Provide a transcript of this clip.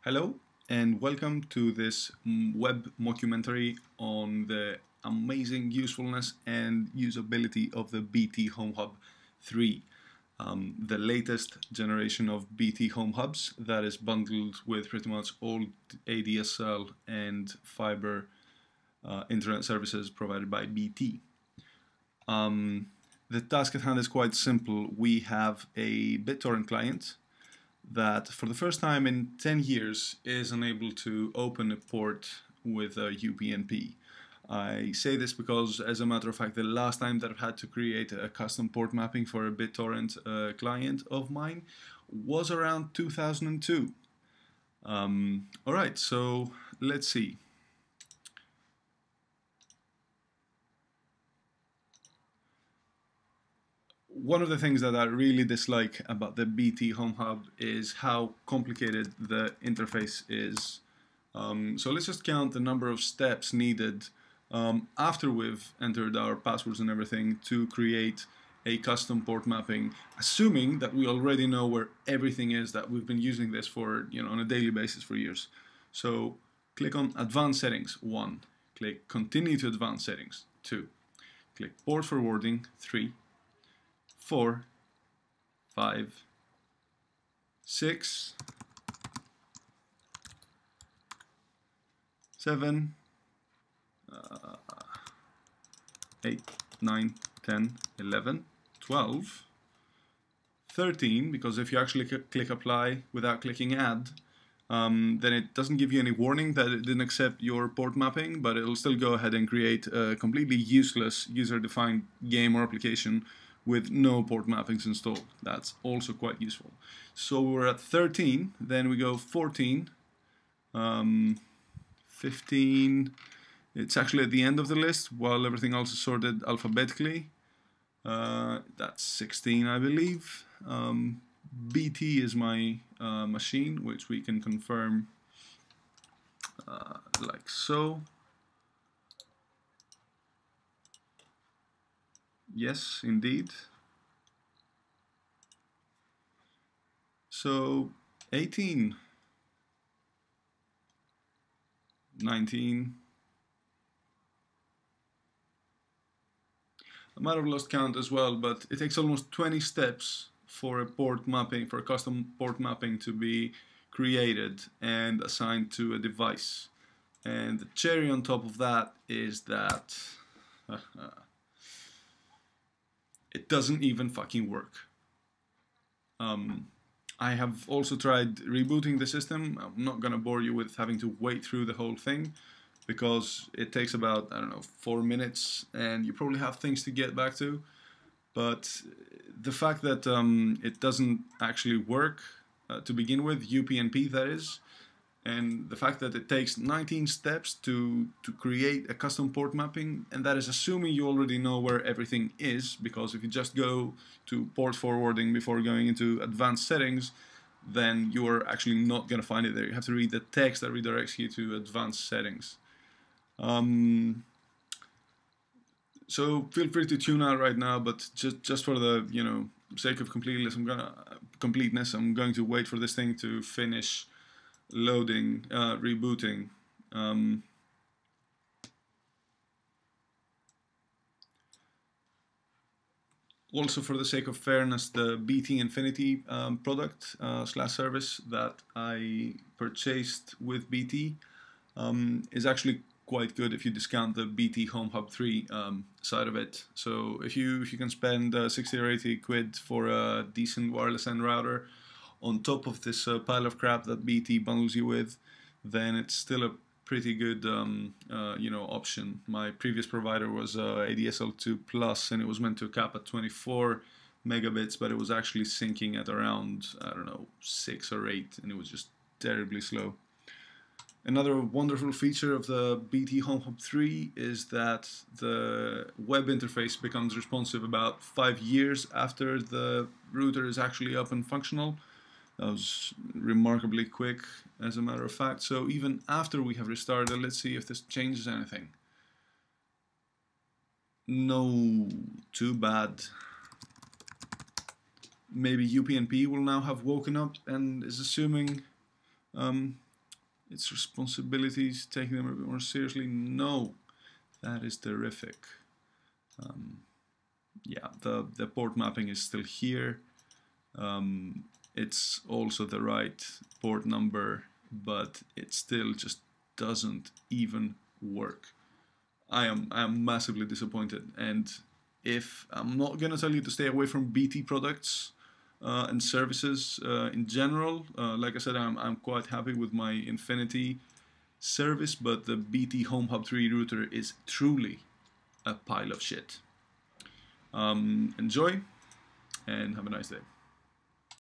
Hello and welcome to this web mockumentary on the amazing usefulness and usability of the BTHomeHub3, the latest generation of BT Home Hubs that is bundled with pretty much all ADSL and fiber internet services provided by BT. The task at hand is quite simple. We have a BitTorrent client that for the first time in 10 years is unable to open a port with a uPnP. I say this because, as a matter of fact, the last time that I've had to create a custom port mapping for a BitTorrent client of mine was around 2002. Alright, so let's see. One of the things that I really dislike about the BT Home Hub is how complicated the interface is. So let's just count the number of steps needed after we've entered our passwords and everything to create a custom port mapping, assuming that we already know where everything is, that we've been using this for, on a daily basis for years. So click on Advanced Settings, 1. Click Continue to Advanced Settings, 2. Click Port Forwarding, 3. 4, 5, 6, 7, 8, 9, 10, 11, 12, 13, because if you actually click apply without clicking add, then it doesn't give you any warning that it didn't accept your port mapping, but it'll still go ahead and create a completely useless user-defined game or application with no port mappings installed. That's also quite useful. So we're at 13, then we go 14, 15, it's actually at the end of the list while everything else is sorted alphabetically. That's 16, I believe. BT is my machine, which we can confirm like so. Yes, indeed. So 18, 19. I might have lost count as well, but it takes almost 20 steps for a port mapping, for a custom port mapping to be created and assigned to a device. And the cherry on top of that is that it doesn't even fucking work. I have also tried rebooting the system. I'm not gonna bore you with having to wait through the whole thing because it takes about, I don't know, 4 minutes and you probably have things to get back to. But the fact that it doesn't actually work to begin with, uPnP that is, and the fact that it takes 19 steps to create a custom port mapping, and that is assuming you already know where everything is, because if you just go to port forwarding before going into advanced settings, then you are actually not going to find it there. You have to read the text that redirects you to advanced settings. So feel free to tune out right now, but just for the sake of completeness, I'm going to wait for this thing to finish loading, rebooting. Also, for the sake of fairness, the BT Infinity product slash service that I purchased with BT is actually quite good if you discount the BTHomeHub3 side of it. So if you can spend 60 or 80 quid for a decent wireless LAN router on top of this pile of crap that BT bundles you with, then it's still a pretty good option. My previous provider was ADSL2 Plus, and it was meant to cap at 24 megabits, but it was actually syncing at around, I don't know, 6 or 8, and it was just terribly slow. Another wonderful feature of the BTHomeHub3 is that the web interface becomes responsive about 5 years after the router is actually up and functional. That was remarkably quick, as a matter of fact. So even after we have restarted, let's see if this changes anything. No, too bad. Maybe uPnP will now have woken up and is assuming its responsibilities, taking them a bit more seriously. No, that is terrific. Yeah, the port mapping is still here. It's also the right port number, but it still just doesn't even work. I am massively disappointed, and if I'm not gonna tell you to stay away from BT products and services in general, like I said, I'm quite happy with my Infinity service, but the BTHomeHub3 router is truly a pile of shit. Enjoy and have a nice day.